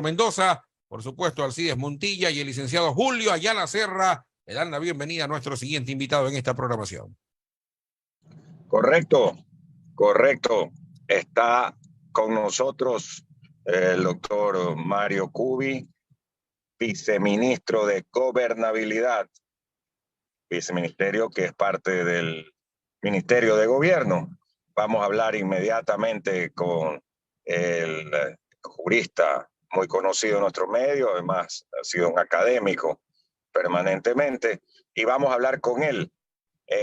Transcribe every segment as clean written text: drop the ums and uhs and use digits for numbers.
Mendoza, por supuesto Alcides Montilla y el licenciado Julio Ayala Serra le dan la bienvenida a nuestro siguiente invitado en esta programación. Correcto. Está con nosotros el doctor Mario Cubi, viceministro de Gobernabilidad, viceministerio que es parte del Ministerio de Gobierno. Vamos a hablar inmediatamente con el jurista muy conocido en nuestro medio, además ha sido un académico permanentemente, y vamos a hablar con él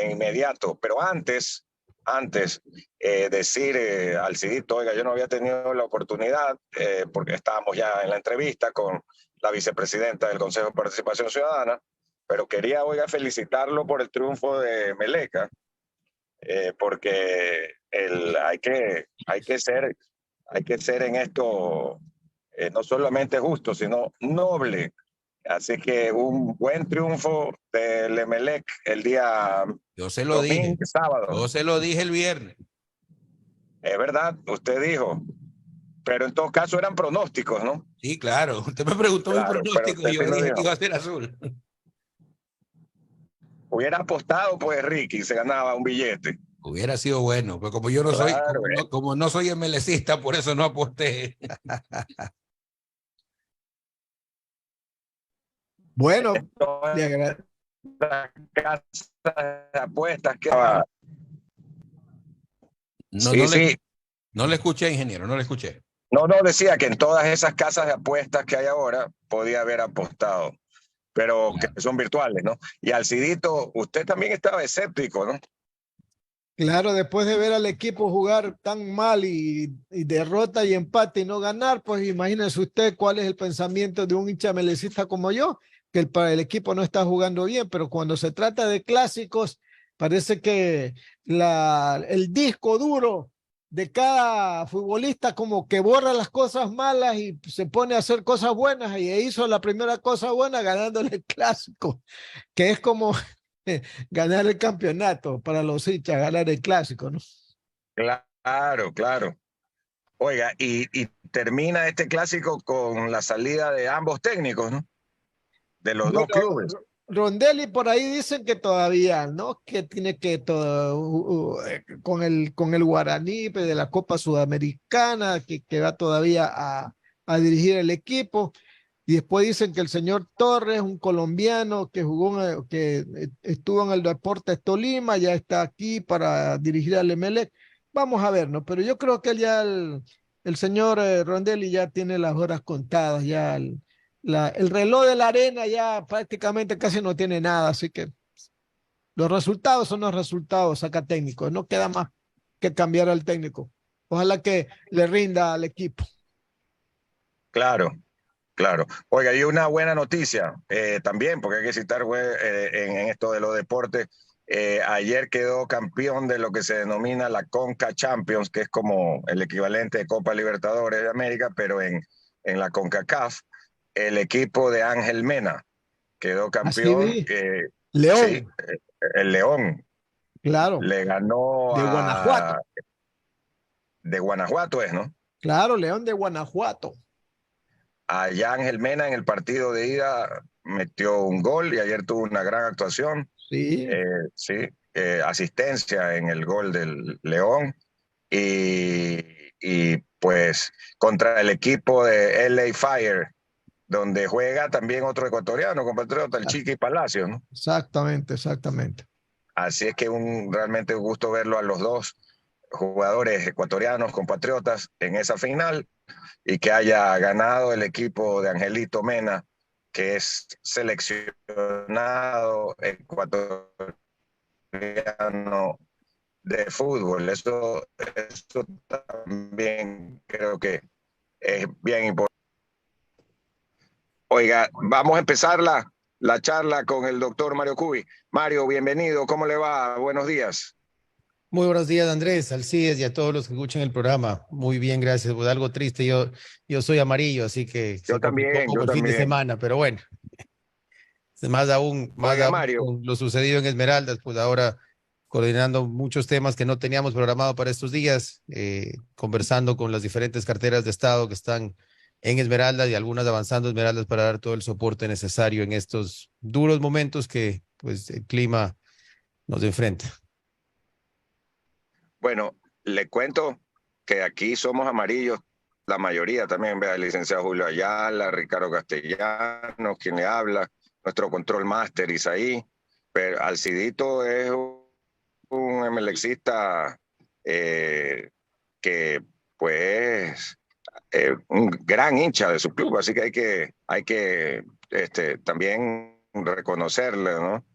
inmediato. Pero antes decir al Cidito, oiga, yo no había tenido la oportunidad, porque estábamos ya en la entrevista con la vicepresidenta del Consejo de Participación Ciudadana, pero quería, oiga, felicitarlo por el triunfo de Meleca, porque hay que ser en esto no solamente justo, sino noble. Así que un buen triunfo del Emelec el día sábado. Yo se lo dije el viernes. Es verdad, usted dijo. Pero en todo caso eran pronósticos, ¿no? Sí, claro. Usted me preguntó mi pronóstico y yo dije que iba a ser azul. Hubiera apostado, pues, Ricky, se ganaba un billete. Hubiera sido bueno, pero como yo no soy, como no soy emelecista, por eso no aposté. Bueno, la casa de apuestas que no le escuché, ingeniero, no le escuché. No, decía que en todas esas casas de apuestas que hay ahora podía haber apostado, pero claro, que son virtuales, ¿no? Y Alcidito, usted también estaba escéptico, ¿no? Claro, después de ver al equipo jugar tan mal y derrota y empate y no ganar, pues imagínese usted cuál es el pensamiento de un hincha melecista como yo, que el equipo no está jugando bien, pero cuando se trata de clásicos, parece que el disco duro de cada futbolista como que borra las cosas malas y se pone a hacer cosas buenas, y hizo la primera cosa buena ganándole el clásico, que es como ganar el campeonato para los hinchas, ganar el clásico, ¿no? Claro. Oiga, y termina este clásico con la salida de ambos técnicos, ¿no? De los dos clubes. Rondelli por ahí dicen que todavía, ¿no? Que tiene que todo con el Guaraní de la Copa Sudamericana, que va todavía a dirigir el equipo. Y después dicen que el señor Torres, un colombiano que que estuvo en el Deportes Tolima, ya está aquí para dirigir al Emelec. Vamos a ver, ¿no? Pero yo creo que el señor Rondelli ya tiene las horas contadas, ya el reloj de la arena ya prácticamente casi no tiene nada, así que los resultados son los resultados, saca técnico, no queda más que cambiar al técnico. Ojalá que le rinda al equipo. Claro. Oiga, y una buena noticia también, porque hay que citar en esto de los deportes. Ayer quedó campeón de lo que se denomina la Conca Champions, que es como el equivalente de Copa Libertadores de América, pero en la CONCACAF. El equipo de Ángel Mena quedó campeón. León. Sí, el León. Claro. Le ganó de Guanajuato. De Guanajuato es, ¿no? Claro, León de Guanajuato. Allá Ángel Mena en el partido de ida metió un gol y ayer tuvo una gran actuación. Sí. Asistencia en el gol del León. Y pues contra el equipo de LA Fire, donde juega también otro ecuatoriano, compatriota, el Chiqui Palacio, ¿no? Exactamente. Así es que realmente un gusto verlo a los dos jugadores ecuatorianos, compatriotas, en esa final, y que haya ganado el equipo de Angelito Mena, que es seleccionado ecuatoriano de fútbol. Eso también creo que es bien importante. Oiga, vamos a empezar la charla con el doctor Mario Cubi. Mario, bienvenido, ¿cómo le va? Buenos días. Muy buenos días, Andrés, Alcides y a todos los que escuchan el programa. Muy bien, gracias. Pues algo triste, yo soy amarillo, así que yo también, fin de semana, pero bueno. Más aún Mario, con lo sucedido en Esmeraldas, pues ahora coordinando muchos temas que no teníamos programado para estos días, conversando con las diferentes carteras de Estado que están en Esmeraldas y algunas avanzando Esmeraldas para dar todo el soporte necesario en estos duros momentos que pues el clima nos enfrenta. Bueno, le cuento que aquí somos amarillos, la mayoría también, vea, el licenciado Julio Ayala, Ricardo Castellanos, quien le habla, nuestro control máster Isaí, pero Alcidito es un MLXista que pues un gran hincha de su club, así que hay que también reconocerle, ¿no?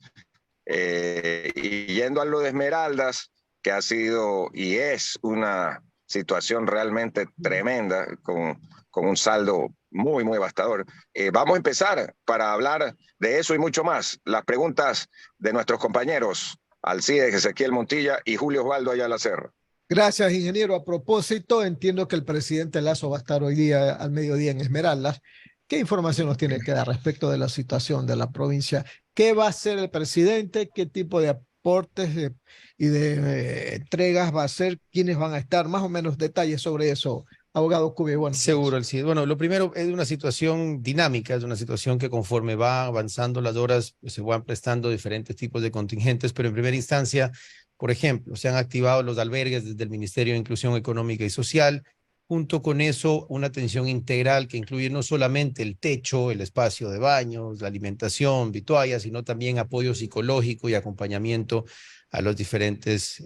Y yendo a lo de Esmeraldas, que ha sido y es una situación realmente tremenda, con un saldo muy, muy devastador. Vamos a empezar para hablar de eso y mucho más. Las preguntas de nuestros compañeros Alcides Ezequiel Montilla y Julio Osvaldo Ayala Serra. Gracias, ingeniero. A propósito, entiendo que el presidente Lasso va a estar hoy día al mediodía en Esmeraldas. ¿Qué información nos tiene que dar respecto de la situación de la provincia? ¿Qué va a hacer el presidente? ¿Qué tipo de aportes y de entregas va a hacer? ¿Quiénes van a estar? Más o menos detalles sobre eso. Abogado Cubi, bueno. Seguro, sí. Bueno, lo primero es una situación dinámica, es una situación que conforme va avanzando las horas, pues, se van prestando diferentes tipos de contingentes, pero en primera instancia, por ejemplo, se han activado los albergues desde el Ministerio de Inclusión Económica y Social. Junto con eso, una atención integral que incluye no solamente el techo, el espacio de baños, la alimentación, vituallas, sino también apoyo psicológico y acompañamiento a los diferentes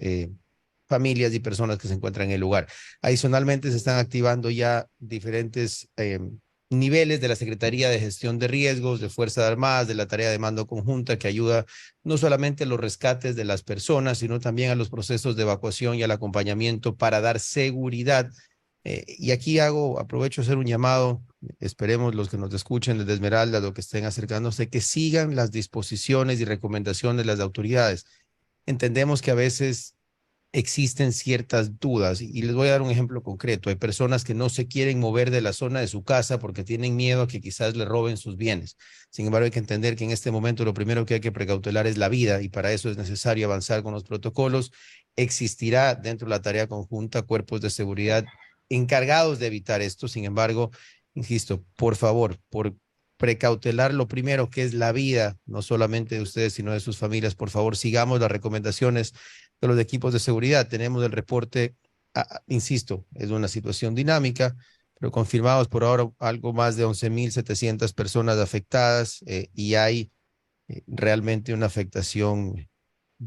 familias y personas que se encuentran en el lugar. Adicionalmente, se están activando ya diferentes niveles de la Secretaría de Gestión de Riesgos, de Fuerzas Armadas, de la tarea de mando conjunta, que ayuda no solamente a los rescates de las personas, sino también a los procesos de evacuación y al acompañamiento para dar seguridad. Y aquí aprovecho a hacer un llamado, esperemos los que nos escuchen desde Esmeralda, los que estén acercándose, que sigan las disposiciones y recomendaciones de las autoridades. Entendemos que a veces existen ciertas dudas y les voy a dar un ejemplo concreto. Hay personas que no se quieren mover de la zona de su casa porque tienen miedo a que quizás le roben sus bienes. Sin embargo, hay que entender que en este momento lo primero que hay que precautelar es la vida y para eso es necesario avanzar con los protocolos. Existirá dentro de la tarea conjunta cuerpos de seguridad encargados de evitar esto. Sin embargo, insisto, por favor, por precautelar lo primero que es la vida, no solamente de ustedes, sino de sus familias, por favor, sigamos las recomendaciones de los equipos de seguridad. Tenemos el reporte, insisto, es una situación dinámica, pero confirmados por ahora algo más de 11.700 personas afectadas y hay realmente una afectación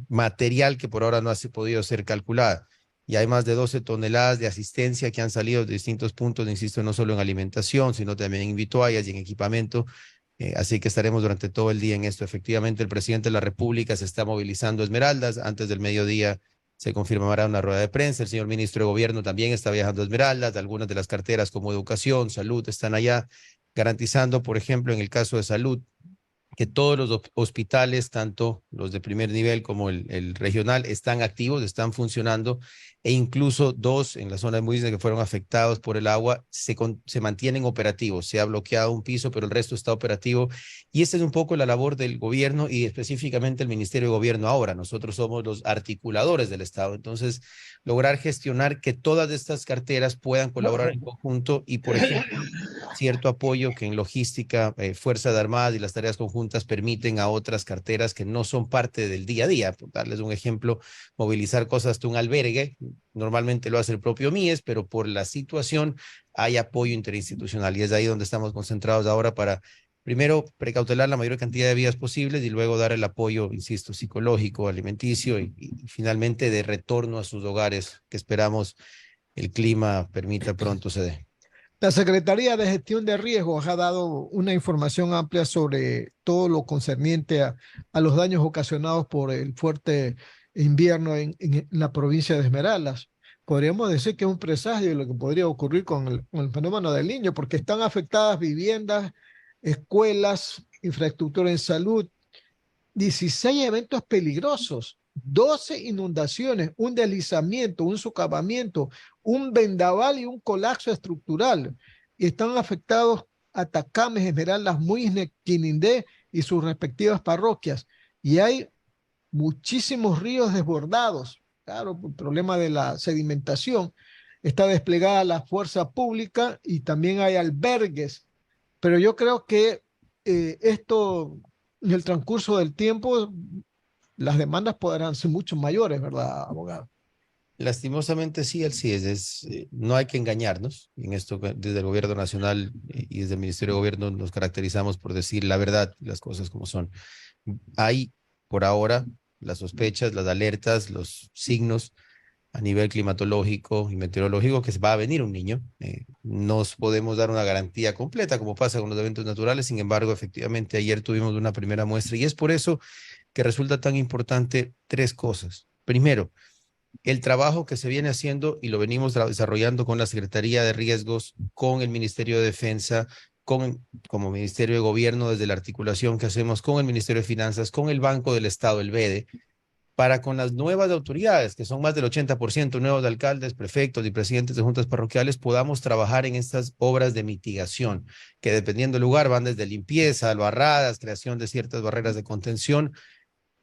material que por ahora no ha podido ser calculada. Y hay más de 12 toneladas de asistencia que han salido de distintos puntos, insisto, no solo en alimentación, sino también en vituallas y en equipamiento. Así que estaremos durante todo el día en esto. Efectivamente, el presidente de la República se está movilizando a Esmeraldas. Antes del mediodía se confirmará una rueda de prensa. El señor ministro de Gobierno también está viajando a Esmeraldas. Algunas de las carteras como educación, salud están allá, garantizando, por ejemplo, en el caso de salud, que todos los hospitales, tanto los de primer nivel como el regional, están activos, están funcionando, e incluso dos en la zona de Muisne que fueron afectados por el agua se mantienen operativos. Se ha bloqueado un piso, pero el resto está operativo. Y esta es un poco la labor del gobierno y específicamente el Ministerio de Gobierno ahora. Nosotros somos los articuladores del Estado. Entonces, lograr gestionar que todas estas carteras puedan colaborar en conjunto y, por ejemplo, cierto apoyo que en logística, Fuerzas Armadas y las tareas conjuntas permiten a otras carteras que no son parte del día a día. Por darles un ejemplo, movilizar cosas de un albergue, normalmente lo hace el propio MIES, pero por la situación hay apoyo interinstitucional y es ahí donde estamos concentrados ahora para, primero, precautelar la mayor cantidad de vías posibles y luego dar el apoyo, insisto, psicológico, alimenticio y finalmente de retorno a sus hogares, que esperamos el clima permita pronto se dé. La Secretaría de Gestión de Riesgos ha dado una información amplia sobre todo lo concerniente a los daños ocasionados por el fuerte invierno en la provincia de Esmeraldas. Podríamos decir que es un presagio de lo que podría ocurrir con el fenómeno del Niño, porque están afectadas viviendas, escuelas, infraestructura en salud, 16 eventos peligrosos, 12 inundaciones, un deslizamiento, un socavamiento, un vendaval y un colapso estructural. Y están afectados Atacames, Esmeraldas, Muisne, Quinindé y sus respectivas parroquias. Y hay muchísimos ríos desbordados, claro, por el problema de la sedimentación. está desplegada la fuerza pública y también hay albergues. Pero yo creo que esto, en el transcurso del tiempo, las demandas podrán ser mucho mayores, ¿verdad, abogado? Lastimosamente sí, así es, no hay que engañarnos. En esto, desde el gobierno nacional y desde el Ministerio de Gobierno nos caracterizamos por decir la verdad, las cosas como son. Hay, por ahora, las sospechas, las alertas, los signos a nivel climatológico y meteorológico que va a venir un niño. No podemos dar una garantía completa como pasa con los eventos naturales. Sin embargo, efectivamente, ayer tuvimos una primera muestra y es por eso que resulta tan importante tres cosas. Primero, el trabajo que se viene haciendo y lo venimos desarrollando con la Secretaría de Riesgos, con el Ministerio de Defensa, como Ministerio de Gobierno, desde la articulación que hacemos con el Ministerio de Finanzas, con el Banco del Estado, el BEDE, para con las nuevas autoridades, que son más del 80% nuevos alcaldes, prefectos y presidentes de juntas parroquiales, podamos trabajar en estas obras de mitigación, que dependiendo del lugar van desde limpieza, barradas, creación de ciertas barreras de contención,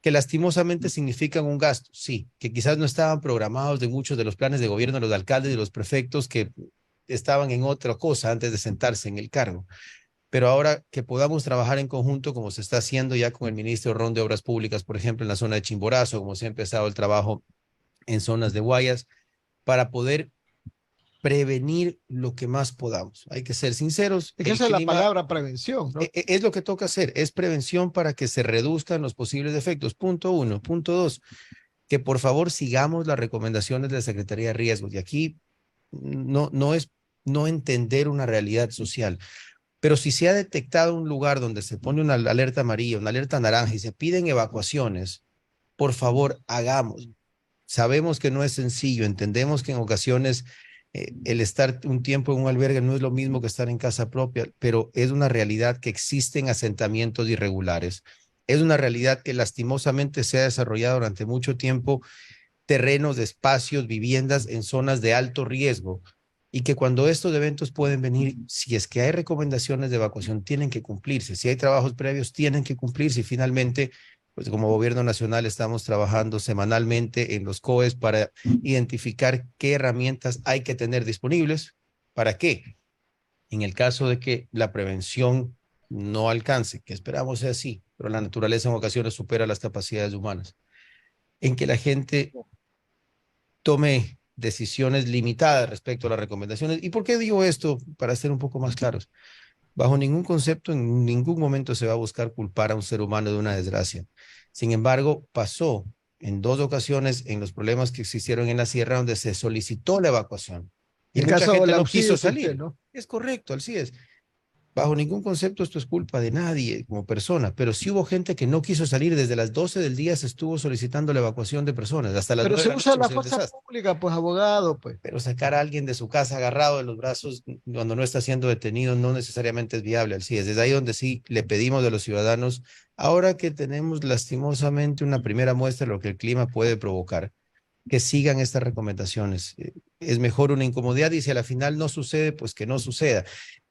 que lastimosamente significan un gasto, sí, que quizás no estaban programados de muchos de los planes de gobierno de los alcaldes y los prefectos que estaban en otra cosa antes de sentarse en el cargo. Pero ahora que podamos trabajar en conjunto, como se está haciendo ya con el ministro Ron de Obras Públicas, por ejemplo, en la zona de Chimborazo, como se ha empezado el trabajo en zonas de Guayas, para poder prevenir lo que más podamos. Hay que ser sinceros. Es que esa es la palabra prevención, ¿no? Es lo que toca hacer, es prevención para que se reduzcan los posibles efectos. Punto uno. Punto dos, que por favor sigamos las recomendaciones de la Secretaría de Riesgos. Y aquí no es no entender una realidad social. Pero si se ha detectado un lugar donde se pone una alerta amarilla, una alerta naranja y se piden evacuaciones, por favor, hagamos. Sabemos que no es sencillo, entendemos que en ocasiones el estar un tiempo en un albergue no es lo mismo que estar en casa propia, pero es una realidad que existen asentamientos irregulares. Es una realidad que lastimosamente se ha desarrollado durante mucho tiempo terrenos, espacios, viviendas en zonas de alto riesgo y que cuando estos eventos pueden venir, si es que hay recomendaciones de evacuación, tienen que cumplirse. Si hay trabajos previos, tienen que cumplirse y finalmente pues como gobierno nacional estamos trabajando semanalmente en los COEs para identificar qué herramientas hay que tener disponibles. ¿Para qué? En el caso de que la prevención no alcance, que esperamos sea así, pero la naturaleza en ocasiones supera las capacidades humanas, en que la gente tome decisiones limitadas respecto a las recomendaciones. ¿Y por qué digo esto? Para ser un poco más claros. Bajo ningún concepto, en ningún momento se va a buscar culpar a un ser humano de una desgracia. Sin embargo, pasó en 2 ocasiones en los problemas que existieron en la sierra donde se solicitó la evacuación. Y mucha gente no quiso salir. ¿No? Es correcto, así es. Bajo ningún concepto esto es culpa de nadie como persona, pero sí hubo gente que no quiso salir. Desde las 12 del día se estuvo solicitando la evacuación de personas. Hasta las pero se usa la fuerza pública, pues abogado, pues. Pero sacar a alguien de su casa agarrado de los brazos cuando no está siendo detenido no necesariamente es viable. Así es, desde ahí donde sí le pedimos a los ciudadanos, ahora que tenemos lastimosamente una primera muestra de lo que el clima puede provocar, que sigan estas recomendaciones. Es mejor una incomodidad y si a la final no sucede, pues que no suceda.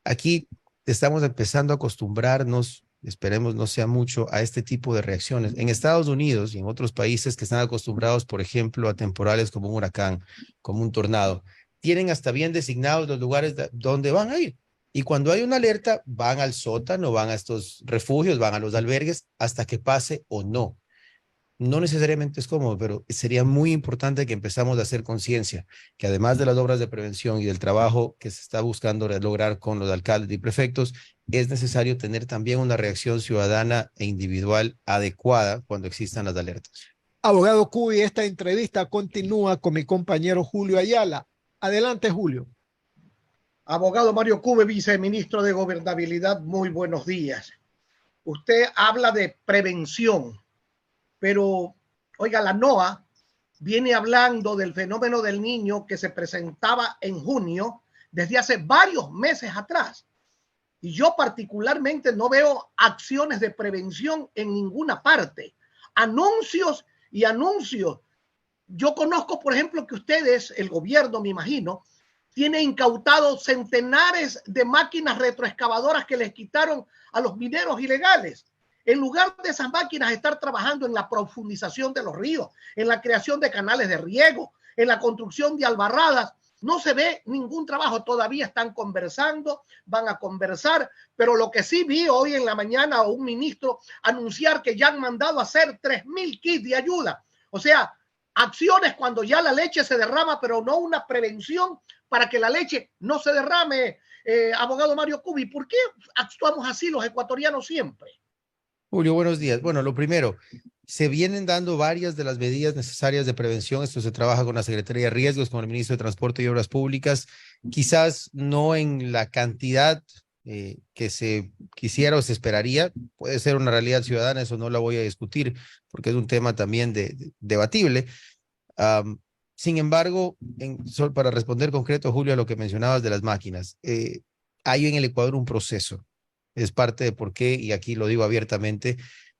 Aquí estamos empezando a acostumbrarnos, esperemos no sea mucho, a este tipo de reacciones. En Estados Unidos y en otros países que están acostumbrados, por ejemplo, a temporales como un huracán, como un tornado, tienen hasta bien designados los lugares donde van a ir. Y cuando hay una alerta, van al sótano, van a estos refugios, van a los albergues hasta que pase o no. No necesariamente es cómodo, pero sería muy importante que empezamos a hacer conciencia, que además de las obras de prevención y del trabajo que se está buscando lograr con los alcaldes y prefectos, es necesario tener también una reacción ciudadana e individual adecuada cuando existan las alertas. Abogado Cubi, esta entrevista continúa con mi compañero Julio Ayala. Adelante, Julio. Abogado Mario Cubi, viceministro de Gobernabilidad, muy buenos días. Usted habla de prevención. Pero, oiga, la NOAA viene hablando del fenómeno del Niño que se presentaba en junio desde hace varios meses atrás. Y yo particularmente no veo acciones de prevención en ninguna parte. Anuncios y anuncios. Yo conozco, por ejemplo, que ustedes, el gobierno, me imagino, tiene incautado centenares de máquinas retroexcavadoras que les quitaron a los mineros ilegales. En lugar de esas máquinas estar trabajando en la profundización de los ríos, en la creación de canales de riego, en la construcción de albarradas, No se ve ningún trabajo, todavía están conversando, van a conversar, pero lo que sí vi hoy en la mañana a un ministro anunciar que ya han mandado a hacer 3,000 kits de ayuda. O sea, acciones cuando ya la leche se derrama, pero no una prevención para que la leche no se derrame. Abogado Mario Cubi, ¿por qué actuamos así los ecuatorianos siempre? Julio, buenos días. Bueno, lo primero, se vienen dando varias de las medidas necesarias de prevención. Esto se trabaja con la Secretaría de Riesgos, con el Ministro de Transporte y Obras Públicas, quizás no en la cantidad que se quisiera o se esperaría. Puede ser una realidad ciudadana, eso no la voy a discutir, porque es un tema también debatible. Sin embargo, para responder concreto, Julio, a lo que mencionabas de las máquinas, hay en el Ecuador un proceso. Es parte de por qué, y aquí lo digo abiertamente,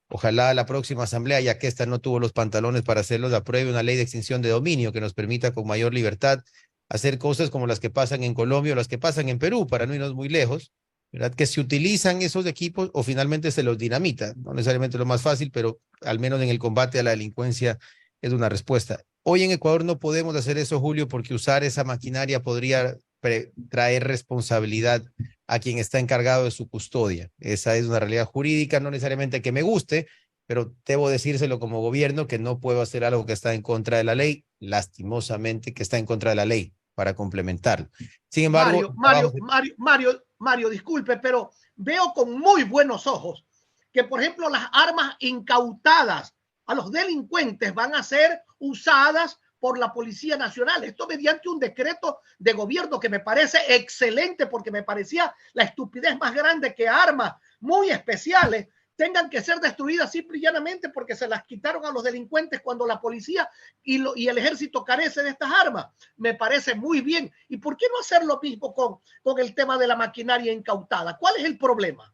ojalá la próxima asamblea, ya que esta no tuvo los pantalones para hacerlos, apruebe una ley de extinción de dominio que nos permita con mayor libertad hacer cosas como las que pasan en Colombia o las que pasan en Perú, para no irnos muy lejos, ¿verdad? Que se utilizan esos equipos o finalmente se los dinamita. No necesariamente lo más fácil, pero al menos en el combate a la delincuencia es una respuesta. Hoy en Ecuador no podemos hacer eso, Julio, porque usar esa maquinaria podría traer responsabilidad a quien está encargado de su custodia. Esa es una realidad jurídica, no necesariamente que me guste, pero debo decírselo como gobierno que no puedo hacer algo que está en contra de la ley, lastimosamente que está en contra de la ley, para complementarlo. Sin embargo, Mario, disculpe, pero veo con muy buenos ojos que, por ejemplo, las armas incautadas a los delincuentes van a ser usadas por la Policía Nacional. Esto mediante un decreto de gobierno que me parece excelente, porque me parecía la estupidez más grande que armas muy especiales tengan que ser destruidas simple y llanamente porque se las quitaron a los delincuentes cuando la policía y el ejército carece de estas armas. Me parece muy bien. ¿Y por qué no hacer lo mismo con el tema de la maquinaria incautada? ¿Cuál es el problema?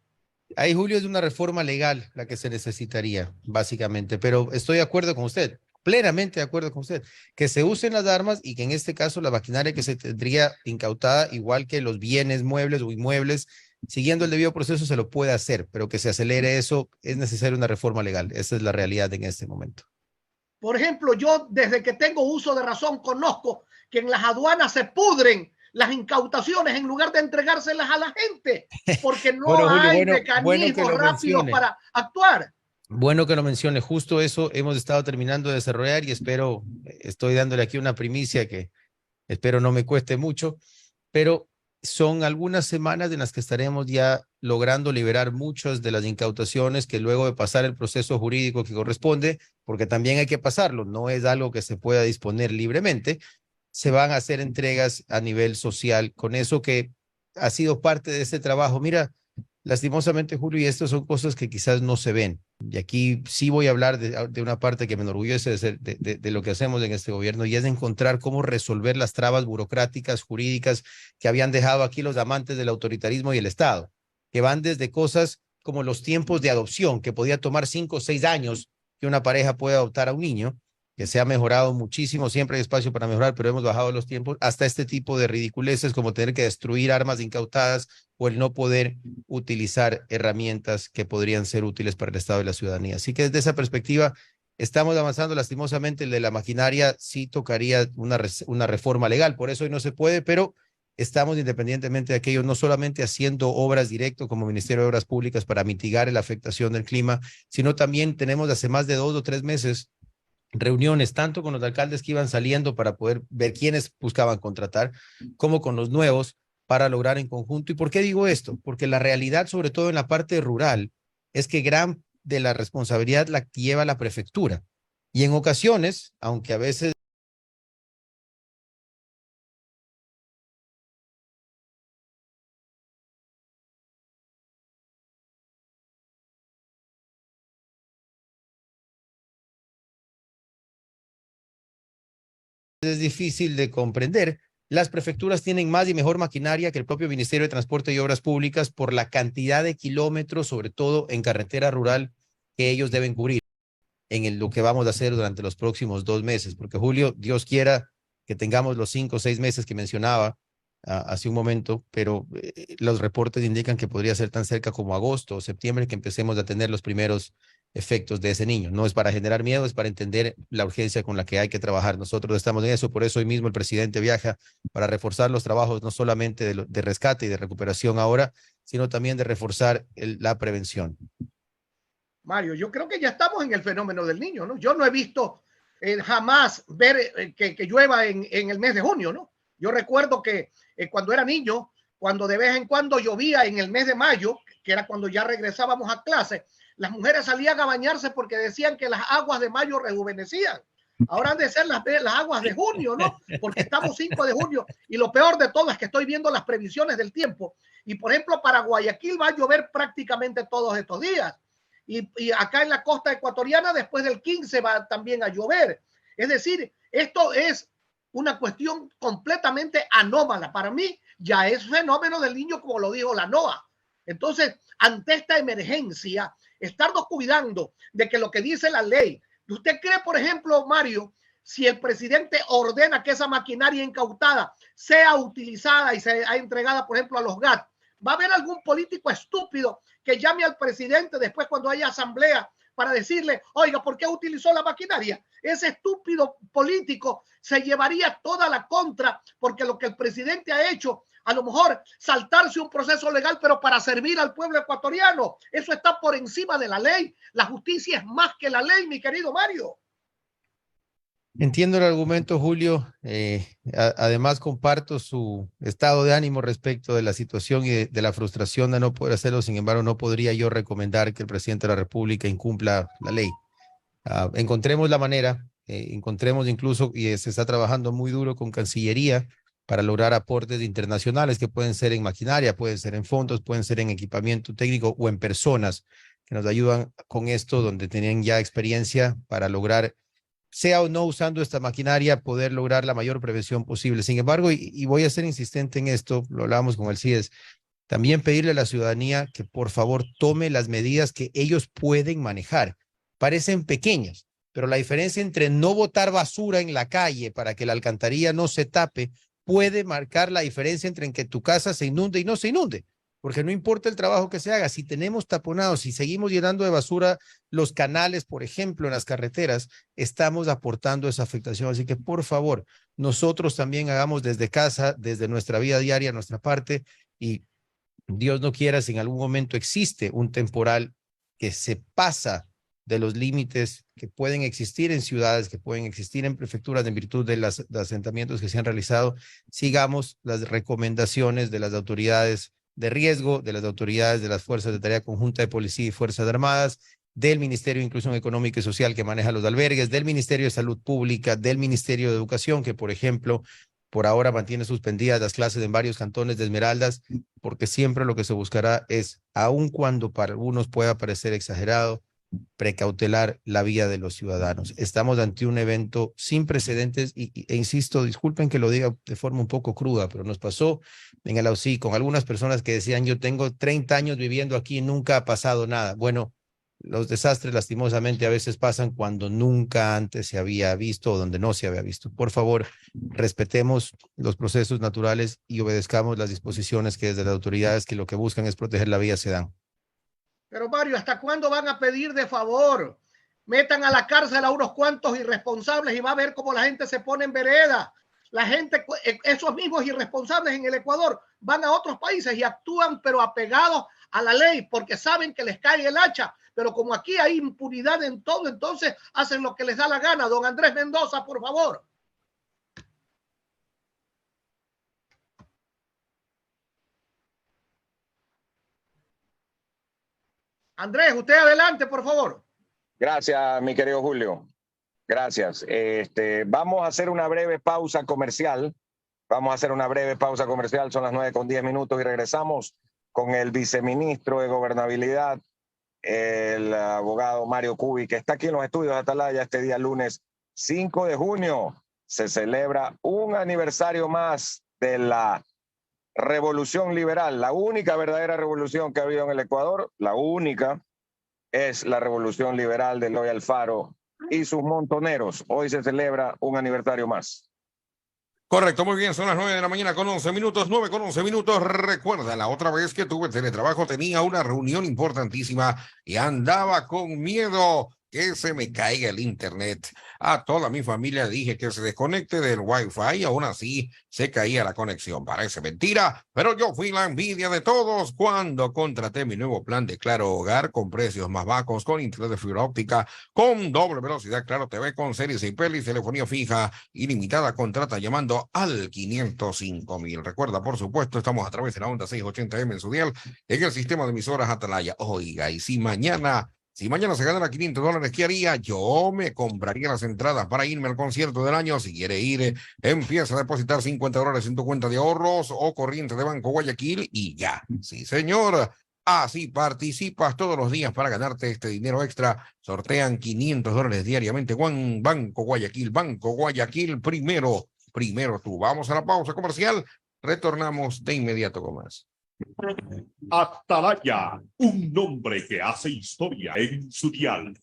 Ahí, Julio, es una reforma legal la que se necesitaría, básicamente, pero estoy de acuerdo con usted, plenamente de acuerdo con usted, que se usen las armas y que en este caso la maquinaria que se tendría incautada, igual que los bienes muebles o inmuebles, siguiendo el debido proceso se lo puede hacer, pero que se acelere eso, es necesaria una reforma legal. Esa es la realidad en este momento. Por ejemplo, yo desde que tengo uso de razón conozco que en las aduanas se pudren las incautaciones en lugar de entregárselas a la gente, porque no bueno, Julio, hay mecanismos rápidos para actuar. Bueno que lo mencione, justo eso hemos estado terminando de desarrollar y estoy dándole aquí una primicia que espero no me cueste mucho, pero son algunas semanas en las que estaremos ya logrando liberar muchas de las incautaciones que luego de pasar el proceso jurídico que corresponde, porque también hay que pasarlo, no es algo que se pueda disponer libremente, se van a hacer entregas a nivel social con eso que ha sido parte de este trabajo. Mira, lastimosamente, Julio, y estas son cosas que quizás no se ven. Y aquí sí voy a hablar de una parte que me enorgullece de lo que hacemos en este gobierno, y es de encontrar cómo resolver las trabas burocráticas, jurídicas, que habían dejado aquí los amantes del autoritarismo y el Estado, que van desde cosas como los tiempos de adopción, que podía tomar 5 o 6 años que una pareja pueda adoptar a un niño, que se ha mejorado muchísimo, siempre hay espacio para mejorar, pero hemos bajado los tiempos, hasta este tipo de ridiculeces como tener que destruir armas incautadas o el no poder utilizar herramientas que podrían ser útiles para el Estado y la ciudadanía. Así que desde esa perspectiva estamos avanzando. Lastimosamente el de la maquinaria sí tocaría una reforma legal, por eso hoy no se puede, pero estamos, independientemente de aquello, no solamente haciendo obras directo como Ministerio de Obras Públicas para mitigar la afectación del clima, sino también tenemos hace más de 2 o 3 meses reuniones tanto con los alcaldes que iban saliendo para poder ver quiénes buscaban contratar, como con los nuevos para lograr en conjunto. ¿Y por qué digo esto? Porque la realidad, sobre todo en la parte rural, es que gran de la responsabilidad la lleva la prefectura. Y en ocasiones, aunque a veces es difícil de comprender, las prefecturas tienen más y mejor maquinaria que el propio Ministerio de Transporte y Obras Públicas por la cantidad de kilómetros, sobre todo en carretera rural, que ellos deben cubrir en lo que vamos a hacer durante los próximos 2 meses. Porque, Julio, Dios quiera que tengamos los 5 o 6 meses que mencionaba hace un momento, pero los reportes indican que podría ser tan cerca como agosto o septiembre que empecemos a tener los primeros efectos de ese niño. No es para generar miedo, es para entender la urgencia con la que hay que trabajar. Nosotros estamos en eso, por eso hoy mismo el presidente viaja para reforzar los trabajos, no solamente de rescate y de recuperación ahora, sino también de reforzar la prevención. Mario, yo creo que ya estamos en el fenómeno del niño, ¿no? Yo no he visto jamás ver que llueva en el mes de junio, ¿no? Yo recuerdo que cuando era niño, cuando de vez en cuando llovía en el mes de mayo, que era cuando ya regresábamos a clase, las mujeres salían a bañarse porque decían que las aguas de mayo rejuvenecían. Ahora han de ser las aguas de junio, ¿no? Porque estamos 5 de junio y lo peor de todo es que estoy viendo las previsiones del tiempo. Y por ejemplo, para Guayaquil va a llover prácticamente todos estos días. Y acá en la costa ecuatoriana después del 15 va también a llover. Es decir, esto es una cuestión completamente anómala. Para mí ya es fenómeno del niño, como lo dijo la NOAA. Entonces, ante esta emergencia, estarnos cuidando de que lo que dice la ley, ¿usted cree, por ejemplo, Mario, si el presidente ordena que esa maquinaria incautada sea utilizada y sea entregada, por ejemplo, a los GAT, va a haber algún político estúpido que llame al presidente después cuando haya asamblea para decirle, oiga, ¿por qué utilizó la maquinaria? Ese estúpido político se llevaría toda la contra porque lo que el presidente ha hecho, a lo mejor saltarse un proceso legal, pero para servir al pueblo ecuatoriano, eso está por encima de la ley. La justicia es más que la ley, mi querido Mario. Entiendo el argumento, Julio. Además, comparto su estado de ánimo respecto de la situación y de la frustración de no poder hacerlo. Sin embargo, no podría yo recomendar que el presidente de la República incumpla la ley. Encontremos la manera, encontremos incluso, y se está trabajando muy duro con Cancillería para lograr aportes internacionales que pueden ser en maquinaria, pueden ser en fondos, pueden ser en equipamiento técnico o en personas que nos ayudan con esto, donde tienen ya experiencia para lograr, sea o no usando esta maquinaria, poder lograr la mayor prevención posible. Sin embargo, y voy a ser insistente en esto, lo hablábamos con el CIES, también pedirle a la ciudadanía que por favor tome las medidas que ellos pueden manejar. Parecen pequeñas, pero la diferencia entre no botar basura en la calle para que la alcantarilla no se tape puede marcar la diferencia entre en que tu casa se inunde y no se inunde. Porque no importa el trabajo que se haga, si tenemos taponados, si seguimos llenando de basura los canales, por ejemplo, en las carreteras, estamos aportando esa afectación. Así que, por favor, nosotros también hagamos desde casa, desde nuestra vida diaria, nuestra parte, y Dios no quiera, si en algún momento existe un temporal que se pasa de los límites que pueden existir en ciudades, que pueden existir en prefecturas en virtud de los asentamientos que se han realizado, sigamos las recomendaciones de las autoridades de riesgo, de las autoridades de las Fuerzas de Tarea Conjunta de Policía y Fuerzas Armadas, del Ministerio de Inclusión Económica y Social que maneja los albergues, del Ministerio de Salud Pública, del Ministerio de Educación, que por ejemplo, por ahora mantiene suspendidas las clases en varios cantones de Esmeraldas, porque siempre lo que se buscará es, aun cuando para algunos pueda parecer exagerado, precautelar la vida de los ciudadanos. Estamos ante un evento sin precedentes e insisto, disculpen que lo diga de forma un poco cruda, pero nos pasó en el AUSI con algunas personas que decían, yo tengo 30 años viviendo aquí y nunca ha pasado nada. Bueno, los desastres lastimosamente a veces pasan cuando nunca antes se había visto o donde no se había visto. Por favor, respetemos los procesos naturales y obedezcamos las disposiciones que desde las autoridades que lo que buscan es proteger la vida se dan. Pero Mario, ¿hasta cuándo van a pedir de favor? Metan a la cárcel a unos cuantos irresponsables y va a ver cómo la gente se pone en vereda. La gente, esos mismos irresponsables en el Ecuador van a otros países y actúan pero apegados a la ley porque saben que les cae el hacha. Pero como aquí hay impunidad en todo, entonces hacen lo que les da la gana. Don Andrés Mendoza, por favor. Andrés, usted adelante, por favor. Gracias, mi querido Julio. Gracias. Vamos a hacer una breve pausa comercial. Son las 9:10 y regresamos con el viceministro de Gobernabilidad, el abogado Mario Cubi, que está aquí en los estudios de Atalaya. Este día lunes 5 de junio se celebra un aniversario más de la revolución liberal. La única verdadera revolución que ha habido en el Ecuador, la única, es la revolución liberal de Eloy Alfaro y sus montoneros. Hoy se celebra un aniversario más. Correcto, muy bien, son las 9 de la mañana con 11 minutos, 9 con 11 minutos. Recuerda, la otra vez que tuve teletrabajo tenía una reunión importantísima y andaba con miedo que se me caiga el internet. A toda mi familia dije que se desconecte del Wi-Fi y aún así se caía la conexión. Parece mentira, pero yo fui la envidia de todos cuando contraté mi nuevo plan de Claro Hogar con precios más bajos, con internet de fibra óptica, con doble velocidad, Claro TV, con series y pelis, telefonía fija ilimitada. Contrata llamando al 505.000. Recuerda, por supuesto, estamos a través de la onda 680M en su dial, en el sistema de emisoras Atalaya. Oiga, y si mañana se ganara $500, ¿qué haría? Yo me compraría las entradas para irme al concierto del año. Si quiere ir, empieza a depositar $50 en tu cuenta de ahorros o corriente de Banco Guayaquil y ya. Sí, señor. Así participas todos los días para ganarte este dinero extra. Sortean $500 diariamente. Banco Guayaquil, primero tú. Vamos a la pausa comercial. Retornamos de inmediato con más. Atalaya, un nombre que hace historia en su dial.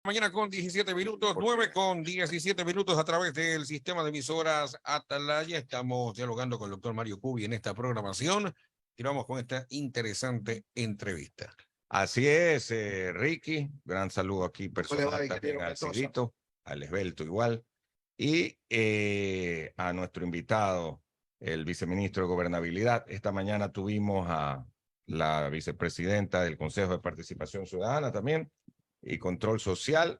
Mañana con 17 minutos, 9 con 17 minutos a través del sistema de emisoras Atalaya. Estamos dialogando con el doctor Mario Cubi en esta programación y vamos con esta interesante entrevista. Así es, Ricky. Gran saludo aquí personal Hola, también al Mendoza. Cirito, al Esbelto igual. Y a nuestro invitado, el viceministro de Gobernabilidad. Esta mañana tuvimos a la vicepresidenta del Consejo de Participación Ciudadana también y Control Social.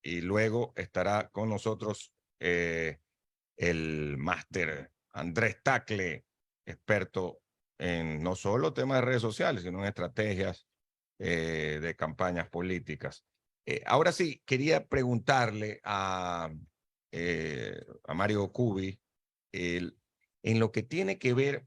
Y luego estará con nosotros el máster Andrés Tacle, experto en no solo temas de redes sociales, sino en estrategias de campañas políticas. Ahora sí, quería preguntarle a Mario Cubi en lo que tiene que ver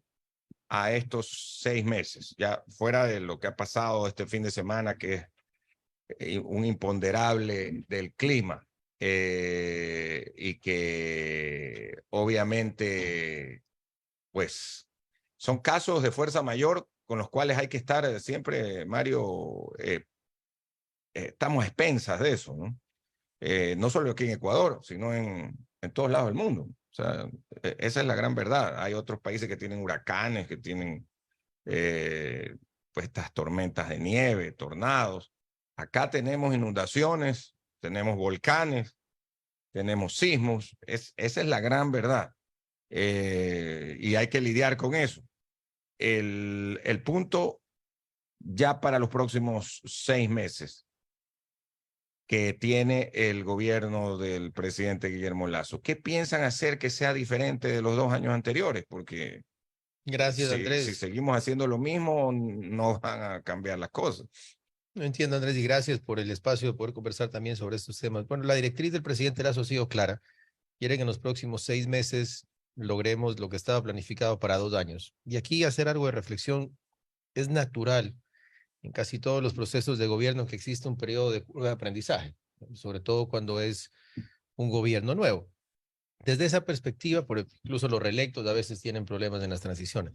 a estos 6 meses, ya fuera de lo que ha pasado este fin de semana, que es un imponderable del clima y que obviamente pues son casos de fuerza mayor con los cuales hay que estar siempre, Mario, estamos a expensas de eso, ¿no? No solo aquí en Ecuador, sino en todos lados del mundo. O sea, esa es la gran verdad. Hay otros países que tienen huracanes, que tienen pues estas tormentas de nieve, tornados. Acá tenemos inundaciones, tenemos volcanes, tenemos sismos. Esa es la gran verdad. Y hay que lidiar con eso. El punto ya para los próximos 6 meses que tiene el gobierno del presidente Guillermo Lasso. ¿Qué piensan hacer que sea diferente de los 2 años anteriores? Porque Gracias, Andrés. si seguimos haciendo lo mismo, no van a cambiar las cosas. No entiendo, Andrés, y gracias por el espacio de poder conversar también sobre estos temas. Bueno, la directriz del presidente Lasso ha sido clara. Quiere que en los próximos 6 meses logremos lo que estaba planificado para 2 años. Y aquí hacer algo de reflexión es natural en casi todos los procesos de gobierno que existe un periodo de curva de aprendizaje, sobre todo cuando es un gobierno nuevo. Desde esa perspectiva, incluso los reelectos a veces tienen problemas en las transiciones.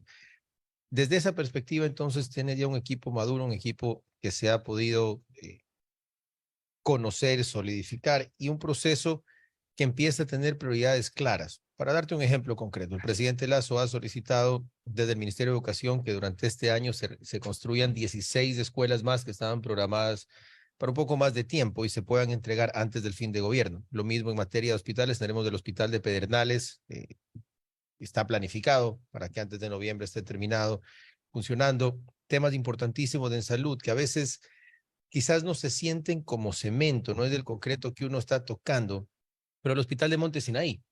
Desde esa perspectiva, entonces, tiene ya un equipo maduro, un equipo que se ha podido conocer, solidificar y un proceso que empieza a tener prioridades claras. Para darte un ejemplo concreto, el presidente Lasso ha solicitado desde el Ministerio de Educación que durante este año se construyan 16 escuelas más que estaban programadas para un poco más de tiempo y se puedan entregar antes del fin de gobierno. Lo mismo en materia de hospitales, tenemos el Hospital de Pedernales, está planificado para que antes de noviembre esté terminado funcionando. Temas importantísimos de salud que a veces quizás no se sienten como cemento, no es del concreto que uno está tocando, pero el Hospital de Monte Sinaí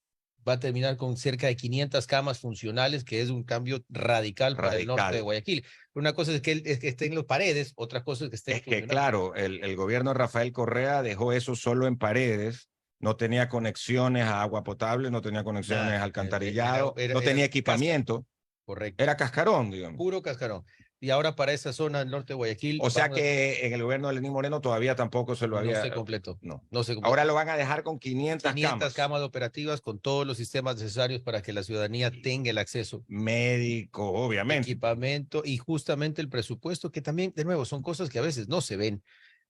va a terminar con cerca de 500 camas funcionales, que es un cambio radical para el norte de Guayaquil. Una cosa es que esté en las paredes, otra cosa es que esté funcionando. Que claro, el gobierno de Rafael Correa dejó eso solo en paredes, no tenía conexiones a agua potable, no tenía conexiones a alcantarillado, no tenía equipamiento. Correcto. Era cascarón, digamos. Puro cascarón. Y ahora para esa zona del norte de Guayaquil. O sea que en el gobierno de Lenín Moreno todavía tampoco se lo había. No se completó. No se completó. Ahora lo van a dejar con 500 camas operativas con todos los sistemas necesarios para que la ciudadanía tenga el acceso. Médico, obviamente. Equipamiento y justamente el presupuesto, que también, de nuevo, son cosas que a veces no se ven,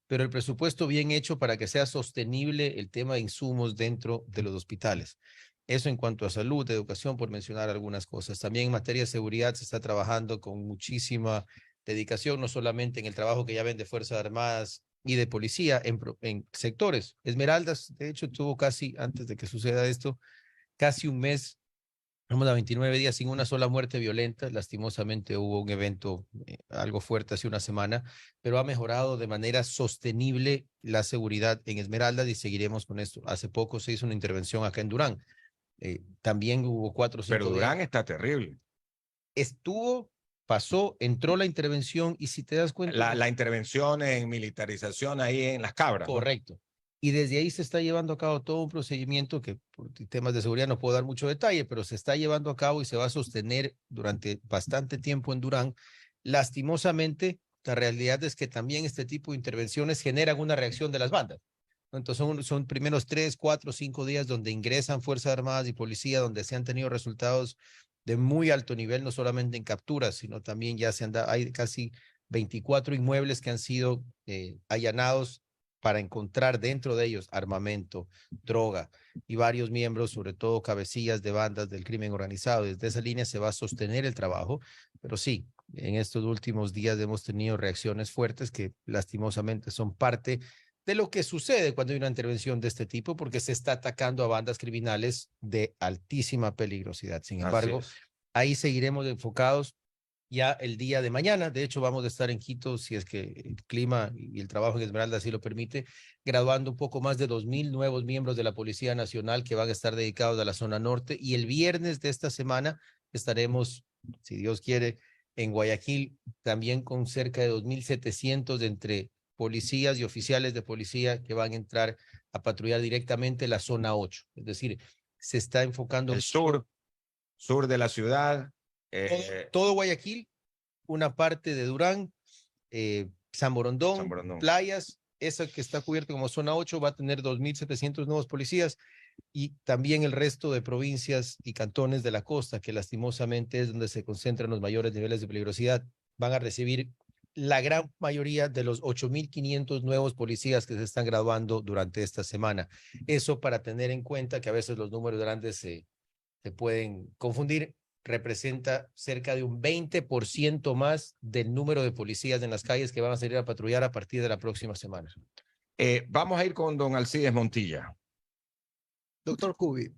pero el presupuesto bien hecho para que sea sostenible el tema de insumos dentro de los hospitales. Eso en cuanto a salud, educación, por mencionar algunas cosas. También en materia de seguridad se está trabajando con muchísima dedicación, no solamente en el trabajo que ya ven de Fuerzas Armadas y de policía, en sectores. Esmeraldas, de hecho, tuvo casi, antes de que suceda esto, casi un mes, vamos a 29 días sin una sola muerte violenta. Lastimosamente hubo un evento algo fuerte hace una semana, pero ha mejorado de manera sostenible la seguridad en Esmeraldas y seguiremos con esto. Hace poco se hizo una intervención acá en Durán. También hubo 4 o 5 Pero Durán está terrible. Pasó, entró la intervención y si te das cuenta... La intervención en militarización ahí en Las Cabras. Correcto. ¿No? Y desde ahí se está llevando a cabo todo un procedimiento que por temas de seguridad no puedo dar mucho detalle, pero se está llevando a cabo y se va a sostener durante bastante tiempo en Durán. Lastimosamente, la realidad es que también este tipo de intervenciones generan una reacción de las bandas. Entonces son primeros 3, 4, 5 días donde ingresan Fuerzas Armadas y Policía, donde se han tenido resultados de muy alto nivel, no solamente en capturas, sino también ya hay casi 24 inmuebles que han sido allanados para encontrar dentro de ellos armamento, droga y varios miembros, sobre todo cabecillas de bandas del crimen organizado. Desde esa línea se va a sostener el trabajo, pero sí, en estos últimos días hemos tenido reacciones fuertes que lastimosamente son parte de lo que sucede cuando hay una intervención de este tipo, porque se está atacando a bandas criminales de altísima peligrosidad. Sin embargo, ahí seguiremos enfocados ya el día de mañana. De hecho, vamos a estar en Quito, si es que el clima y el trabajo en Esmeralda así lo permite, graduando un poco más de 2,000 nuevos miembros de la Policía Nacional que van a estar dedicados a la zona norte. Y el viernes de esta semana estaremos, si Dios quiere, en Guayaquil, también con cerca de 2,700 entre policías y oficiales de policía que van a entrar a patrullar directamente la zona 8. Es decir, se está enfocando El sur de la ciudad. todo Guayaquil, una parte de Durán, San Borondón, Playas, esa que está cubierta como zona 8 va a tener 2,700 nuevos policías, y también el resto de provincias y cantones de la costa, que lastimosamente es donde se concentran los mayores niveles de peligrosidad, van a recibir la gran mayoría de los 8,500 nuevos policías que se están graduando durante esta semana. Eso para tener en cuenta que a veces los números grandes se pueden confundir. Representa cerca de un 20% más del número de policías en las calles que van a salir a patrullar a partir de la próxima semana. Vamos a ir con don Alcides Montilla. Doctor Cubi,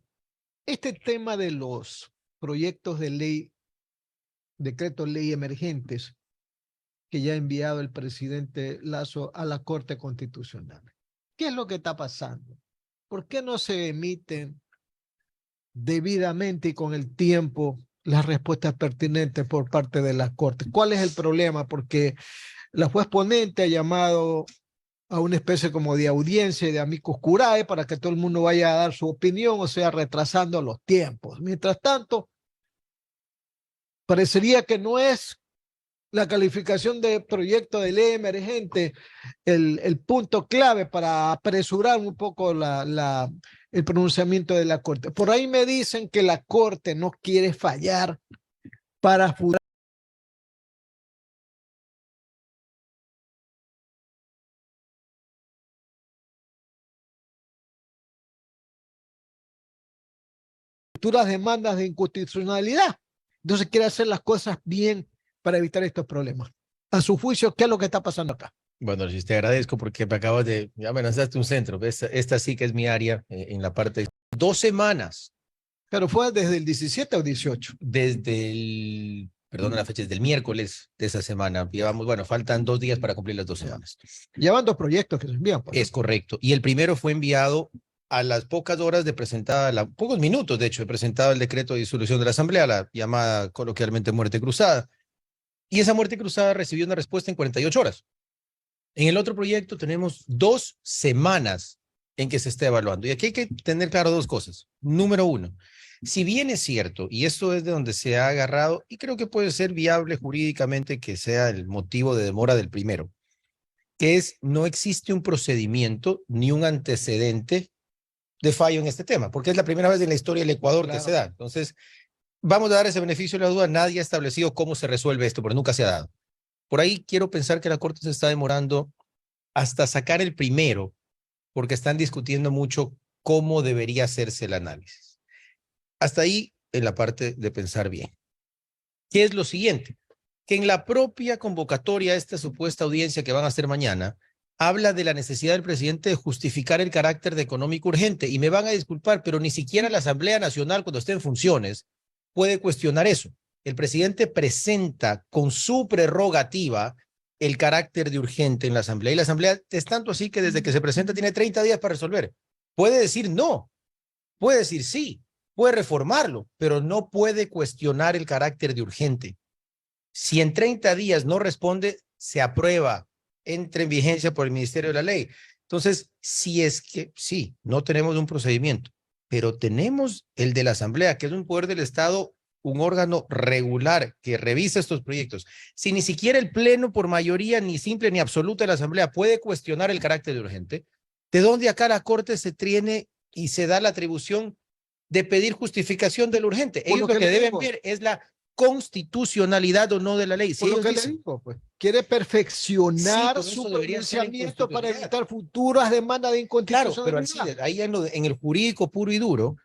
este tema de los proyectos de ley, decretos ley emergentes que ya ha enviado el presidente Lasso a la Corte Constitucional, ¿qué es lo que está pasando? ¿Por qué no se emiten debidamente y con el tiempo las respuestas pertinentes por parte de la Corte? ¿Cuál es el problema? Porque la juez ponente ha llamado a una especie como de audiencia de amicus curiae para que todo el mundo vaya a dar su opinión, o sea, retrasando los tiempos. Mientras tanto, parecería que no es la calificación de proyecto de ley emergente el punto clave para apresurar un poco el pronunciamiento de la Corte. Por ahí me dicen que la Corte no quiere fallar para futuras demandas de inconstitucionalidad. Entonces quiere hacer las cosas bien para evitar estos problemas. A su juicio, ¿qué es lo que está pasando acá? Bueno, si te agradezco porque me acabas de, ya amenazaste un centro. Esta sí que es mi área en la parte. 2 semanas. Pero fue desde el 17 o 18. Desde el, perdón la fecha, desde el miércoles de esa semana. Llevamos, bueno, faltan 2 días para cumplir las 2 semanas. Llevan 2 proyectos que se envían. Es correcto. Y el primero fue enviado a las pocas horas de presentada, pocos minutos de hecho, de presentado el decreto de disolución de la Asamblea, la llamada coloquialmente muerte cruzada. Y esa muerte cruzada recibió una respuesta en 48 horas. En el otro proyecto tenemos 2 semanas en que se está evaluando. Y aquí hay que tener claro 2 cosas. Número 1, si bien es cierto, y esto es de donde se ha agarrado, y creo que puede ser viable jurídicamente que sea el motivo de demora del primero, que es no existe un procedimiento ni un antecedente de fallo en este tema, porque es la primera vez en la historia del Ecuador que se da. Entonces, vamos a dar ese beneficio de la duda. Nadie ha establecido cómo se resuelve esto, pero nunca se ha dado. Por ahí quiero pensar que la Corte se está demorando hasta sacar el primero, porque están discutiendo mucho cómo debería hacerse el análisis. Hasta ahí en la parte de pensar bien. ¿Qué es lo siguiente? Que en la propia convocatoria a esta supuesta audiencia que van a hacer mañana, habla de la necesidad del presidente de justificar el carácter de económico urgente. Y me van a disculpar, pero ni siquiera la Asamblea Nacional, cuando esté en funciones, puede cuestionar eso. El presidente presenta con su prerrogativa el carácter de urgente en la Asamblea. Y la Asamblea es tanto así que desde que se presenta tiene 30 días para resolver. Puede decir no, puede decir sí, puede reformarlo, pero no puede cuestionar el carácter de urgente. Si en 30 días no responde, se aprueba, entra en vigencia por el Ministerio de la Ley. Entonces, si es que sí, no tenemos un procedimiento, pero tenemos el de la Asamblea, que es un poder del Estado, un órgano regular que revisa estos proyectos. Si ni siquiera el Pleno por mayoría ni simple ni absoluta de la Asamblea puede cuestionar el carácter de urgente, ¿de dónde acá la Corte se tiene y se da la atribución de pedir justificación del urgente? Ellos lo que deben ver es la constitucionalidad o no de la ley. Si Por lo ellos que le dicen, digo, pues, quiere perfeccionar Sí, pero su eso debería ser pronunciamiento para inconstitucionalidad. evitar futuras demandas de claro, pero inconstitucionalidad. ahí en el jurídico puro y duro,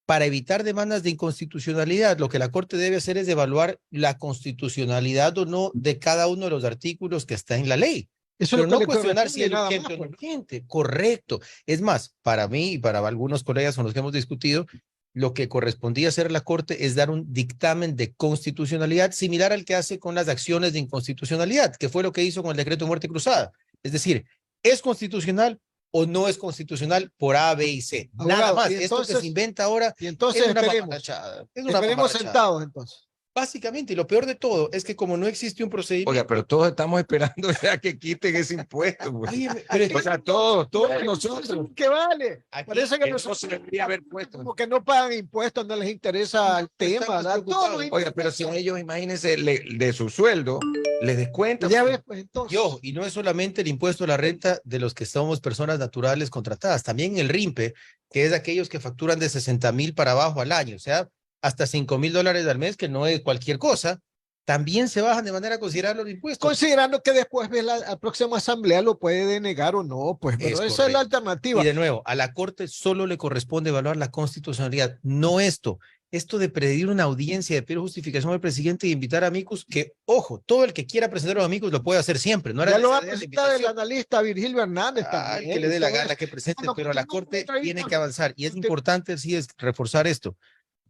para evitar demandas de inconstitucionalidad, lo que la Corte debe hacer es evaluar la constitucionalidad o no de cada uno de los artículos que está en la ley. Eso Pero es lo que no le cuestionar si corresponde, es nada urgente más, o no pues. urgente. Correcto. Es más, para mí y para algunos colegas con los que hemos discutido, lo que correspondía hacer la Corte es dar un dictamen de constitucionalidad similar al que hace con las acciones de inconstitucionalidad, que fue lo que hizo con el decreto de muerte cruzada. Es decir, ¿es constitucional o no es constitucional por A, B y C? Nada Abogado, más. y Esto que entonces- se inventa ahora Y entonces es una esperemos. paparachada. Es una Esperemos paparachada. sentados entonces. Básicamente, y lo peor de todo es que como no existe un procedimiento. Oiga, pero todos estamos esperando ya que quiten ese impuesto. Pues. Oye, pero es que- O sea, todos nosotros. ¿Qué vale? Aquí, Parece que Eso nosotros se debería haber puesto. como que no pagan impuestos, no les interesa el tema. estamos ¿verdad? preocupados. Todo nos Oiga, pero si a ellos, imagínense, de su sueldo, les descuentan. Ya ves, pues entonces. Y no es solamente el impuesto a la renta de los que somos personas naturales contratadas, también el RIMPE, que es de aquellos que facturan de 60,000 para abajo al año, o sea, hasta $5,000 al mes, que no es cualquier cosa, también se bajan de manera considerable los impuestos. Considerando que después de la próxima asamblea lo puede denegar o no, pues, pero esa es correcto. la alternativa. Y de nuevo, a la Corte solo le corresponde evaluar la constitucionalidad, no esto. Esto de pedir una audiencia, de pedir justificación al presidente y invitar a amicus, que, ojo, todo el que quiera presentar a los amicus lo puede hacer siempre. No era Ya lo va a necesaria la presentar el invitación. analista Virgilio Hernández El también. que le dé la Todo gana eso. que presente, No, pero la tenemos Corte entrevista. tiene que avanzar y es importante, sí, es reforzar esto.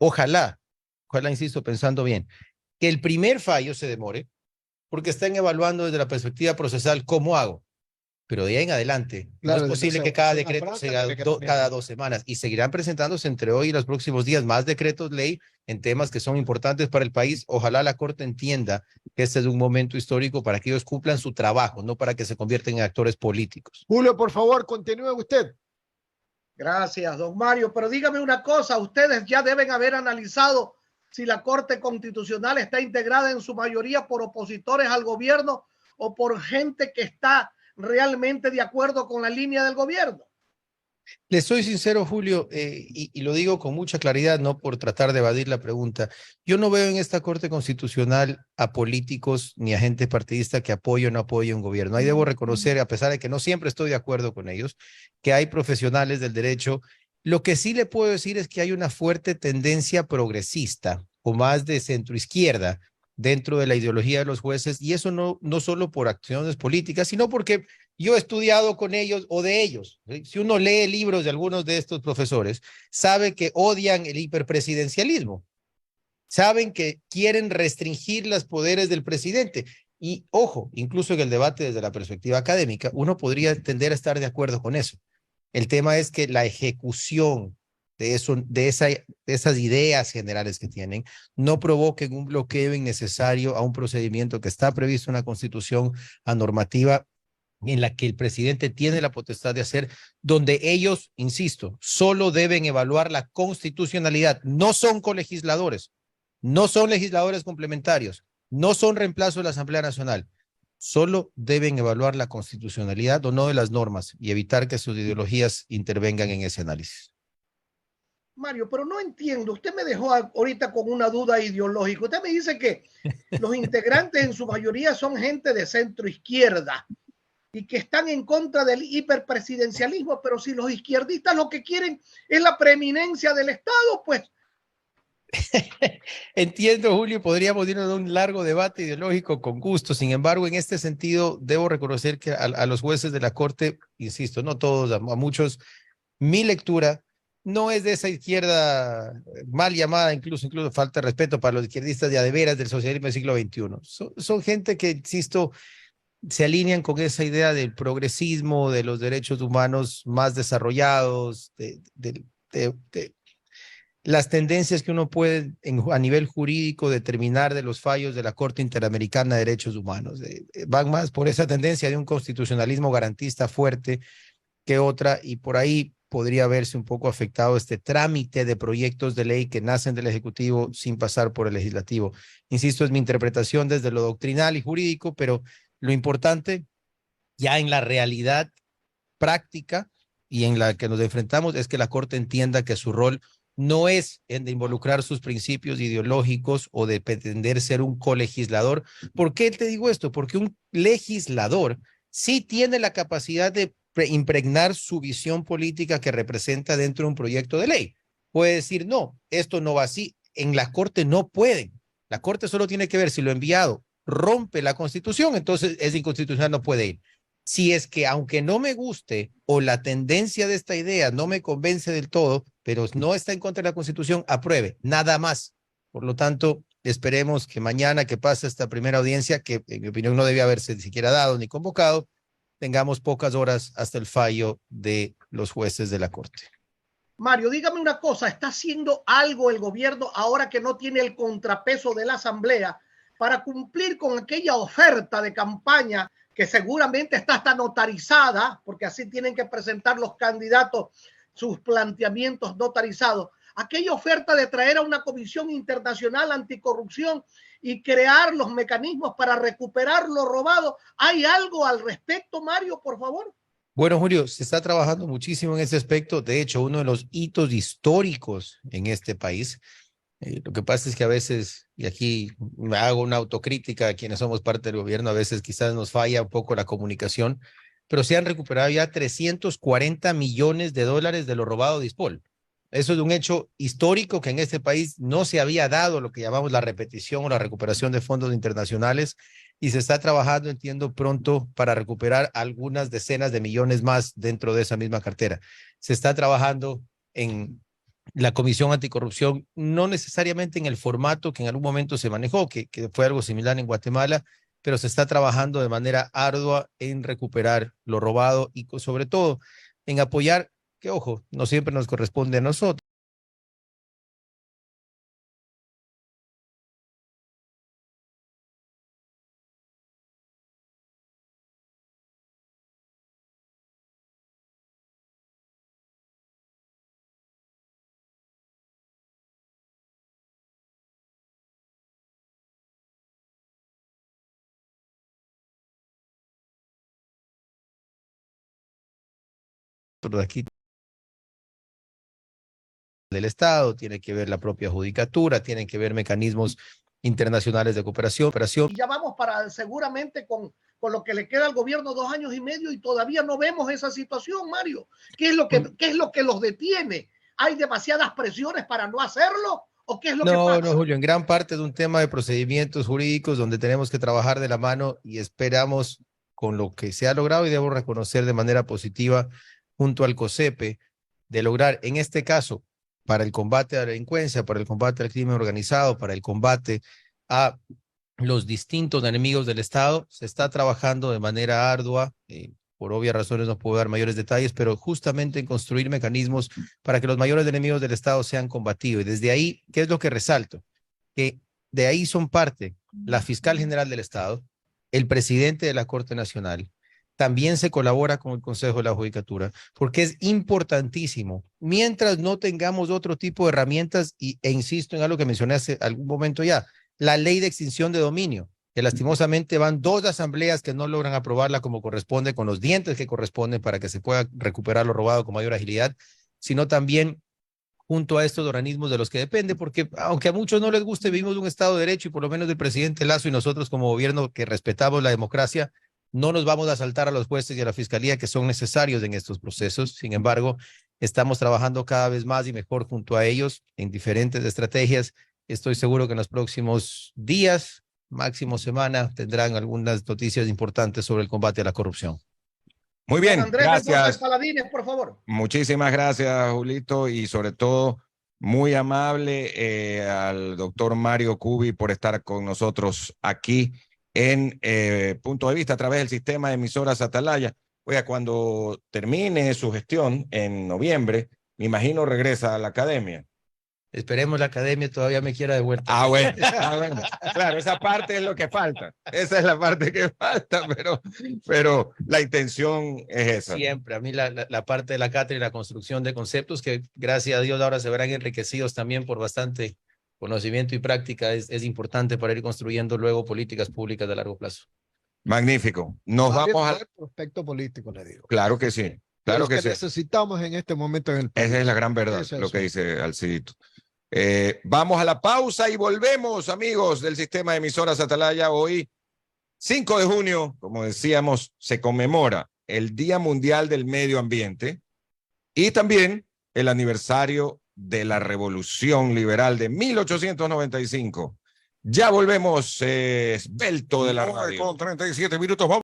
Ojalá, insisto, pensando bien, que el primer fallo se demore, porque están evaluando desde la perspectiva procesal cómo hago. Pero de ahí en adelante, Claro, no es posible que cada decreto Franca sea tiene que tener. cada 2 semanas y seguirán presentándose entre hoy y los próximos días más decretos ley en temas que son importantes para el país. Ojalá la Corte entienda que este es un momento histórico para que ellos cumplan su trabajo, no para que se conviertan en actores políticos. Julio, por favor, continúe usted. Gracias, don Mario. Pero dígame una cosa, ustedes ya deben haber analizado si la Corte Constitucional está integrada en su mayoría por opositores al gobierno o por gente que está realmente de acuerdo con la línea del gobierno. Les soy sincero, Julio, y lo digo con mucha claridad, no por tratar de evadir la pregunta. Yo no veo en esta Corte Constitucional a políticos ni a gente partidista que apoye o no apoye un gobierno. Ahí debo reconocer, a pesar de que no siempre estoy de acuerdo con ellos, que hay profesionales del derecho. Lo que sí le puedo decir es que hay una fuerte tendencia progresista o más de centroizquierda dentro de la ideología de los jueces, y eso no solo por acciones políticas, sino porque yo he estudiado con ellos o de ellos. ¿Sí? Si uno lee libros de algunos de estos profesores, sabe que odian el hiperpresidencialismo, saben que quieren restringir los poderes del presidente. Y ojo, incluso en el debate desde la perspectiva académica, uno podría tender a estar de acuerdo con eso. El tema es que la ejecución de esas ideas generales que tienen no provoquen un bloqueo innecesario a un procedimiento que está previsto en la Constitución, a normativa en la que el presidente tiene la potestad de hacer, donde ellos, insisto, solo deben evaluar la constitucionalidad. No son colegisladores, no son legisladores complementarios, no son reemplazo de la Asamblea Nacional. Solo deben evaluar la constitucionalidad o no de las normas y evitar que sus ideologías intervengan en ese análisis. Mario, pero no entiendo. Usted me dejó ahorita con una duda ideológica. Usted me dice que los integrantes en su mayoría son gente de centro izquierda y que están en contra del hiperpresidencialismo, pero si los izquierdistas lo que quieren es la preeminencia del Estado, pues. Entiendo, Julio, podríamos irnos a un largo debate ideológico con gusto. Sin embargo, en este sentido, debo reconocer que a los jueces de la Corte, insisto, no todos, a muchos, mi lectura no es de esa izquierda mal llamada, incluso falta de respeto para los izquierdistas de veras del socialismo del siglo XXI. Son gente que, insisto, se alinean con esa idea del progresismo, de los derechos humanos más desarrollados, de las tendencias que uno puede a nivel jurídico determinar de los fallos de la Corte Interamericana de Derechos Humanos. Van más por esa tendencia de un constitucionalismo garantista fuerte que otra, y por ahí podría verse un poco afectado este trámite de proyectos de ley que nacen del Ejecutivo sin pasar por el Legislativo. Insisto, es mi interpretación desde lo doctrinal y jurídico, pero lo importante ya en la realidad práctica y en la que nos enfrentamos es que la Corte entienda que su rol no es en de involucrar sus principios ideológicos o de pretender ser un colegislador. ¿Por qué te digo esto? Porque un legislador sí tiene la capacidad de impregnar su visión política que representa dentro de un proyecto de ley. Puede decir, no, esto no va así. En la Corte no pueden. La Corte solo tiene que ver si lo enviado rompe la Constitución, entonces es inconstitucional, no puede ir. Si es que aunque no me guste o la tendencia de esta idea no me convence del todo, pero no está en contra de la Constitución, apruebe, nada más. Por lo tanto, esperemos que mañana que pase esta primera audiencia, que en mi opinión no debía haberse ni siquiera dado ni convocado, tengamos pocas horas hasta el fallo de los jueces de la Corte. Mario, dígame una cosa, ¿está haciendo algo el gobierno ahora que no tiene el contrapeso de la Asamblea para cumplir con aquella oferta de campaña que seguramente está hasta notarizada, porque así tienen que presentar los candidatos sus planteamientos notarizados? Aquella oferta de traer a una comisión internacional anticorrupción y crear los mecanismos para recuperar lo robado. ¿Hay algo al respecto, Mario, por favor? Bueno, Julio, se está trabajando muchísimo en ese aspecto. De hecho, uno de los hitos históricos en este país. Lo que pasa es que a veces, y aquí me hago una autocrítica a quienes somos parte del gobierno, a veces quizás nos falla un poco la comunicación, pero se han recuperado ya 340 millones de dólares de lo robado de Dispol. Eso es un hecho histórico que en este país no se había dado, lo que llamamos la repetición o la recuperación de fondos internacionales, y se está trabajando, entiendo, pronto para recuperar algunas decenas de millones más dentro de esa misma cartera. Se está trabajando en la Comisión Anticorrupción, no necesariamente en el formato que en algún momento se manejó, que fue algo similar en Guatemala, pero se está trabajando de manera ardua en recuperar lo robado y sobre todo en apoyar, que ojo, no siempre nos corresponde a nosotros. De aquí del Estado, tiene que ver la propia judicatura, tienen que ver mecanismos internacionales de cooperación. Y ya vamos para seguramente con lo que le queda al gobierno 2 años y medio y todavía no vemos esa situación, Mario. ¿Qué es lo que los detiene? ¿Hay demasiadas presiones para no hacerlo? ¿O qué es lo que pasa? No, Julio, en gran parte de un tema de procedimientos jurídicos donde tenemos que trabajar de la mano y esperamos con lo que se ha logrado y debo reconocer de manera positiva junto al COSEPE de lograr en este caso para el combate a la delincuencia, para el combate al crimen organizado, para el combate a los distintos enemigos del Estado, se está trabajando de manera ardua. Por obvias razones no puedo dar mayores detalles, pero justamente en construir mecanismos para que los mayores enemigos del Estado sean combatidos. Y desde ahí, ¿qué es lo que resalto? Que de ahí son parte la fiscal general del Estado, el presidente de la Corte Nacional, también se colabora con el Consejo de la Judicatura, porque es importantísimo, mientras no tengamos otro tipo de herramientas, e insisto en algo que mencioné hace algún momento ya, la ley de extinción de dominio, que lastimosamente van 2 asambleas que no logran aprobarla como corresponde, con los dientes que corresponden para que se pueda recuperar lo robado con mayor agilidad, sino también junto a estos organismos de los que depende, porque aunque a muchos no les guste, vivimos un Estado de Derecho y por lo menos el presidente Lazo y nosotros como gobierno que respetamos la democracia, no nos vamos a saltar a los jueces y a la fiscalía que son necesarios en estos procesos. Sin embargo, estamos trabajando cada vez más y mejor junto a ellos en diferentes estrategias. Estoy seguro que en los próximos días, máximo semana, tendrán algunas noticias importantes sobre el combate a la corrupción. Muy bien, Andrés gracias. Paladines, por favor. Muchísimas gracias, Julito, y sobre todo muy amable al doctor Mario Cubi por estar con nosotros aquí en Punto de Vista a través del sistema de emisoras Atalaya. Oiga, cuando termine su gestión en noviembre, me imagino regresa a la academia. Esperemos la academia todavía me quiera de vuelta. Bueno. Claro, esa parte es lo que falta. Esa es la parte que falta, pero la intención es esa. Siempre, a mí la parte de la cátedra y la construcción de conceptos que gracias a Dios ahora se verán enriquecidos también por bastante conocimiento y práctica es importante para ir construyendo luego políticas públicas de largo plazo. Magnífico. Nos vamos al prospecto político, le digo. Claro que sí. Claro los que sí. necesitamos en este momento en el país. Esa es la gran verdad, Eso es. lo que dice Alcidito. Vamos a la pausa y volvemos, amigos del sistema de emisoras Atalaya. Hoy, 5 de junio, como decíamos, se conmemora el Día Mundial del Medio Ambiente y también el aniversario de la Revolución Liberal de 1895. Ya volvemos, esbelto de la radio. 9:37 minutos. Vamos.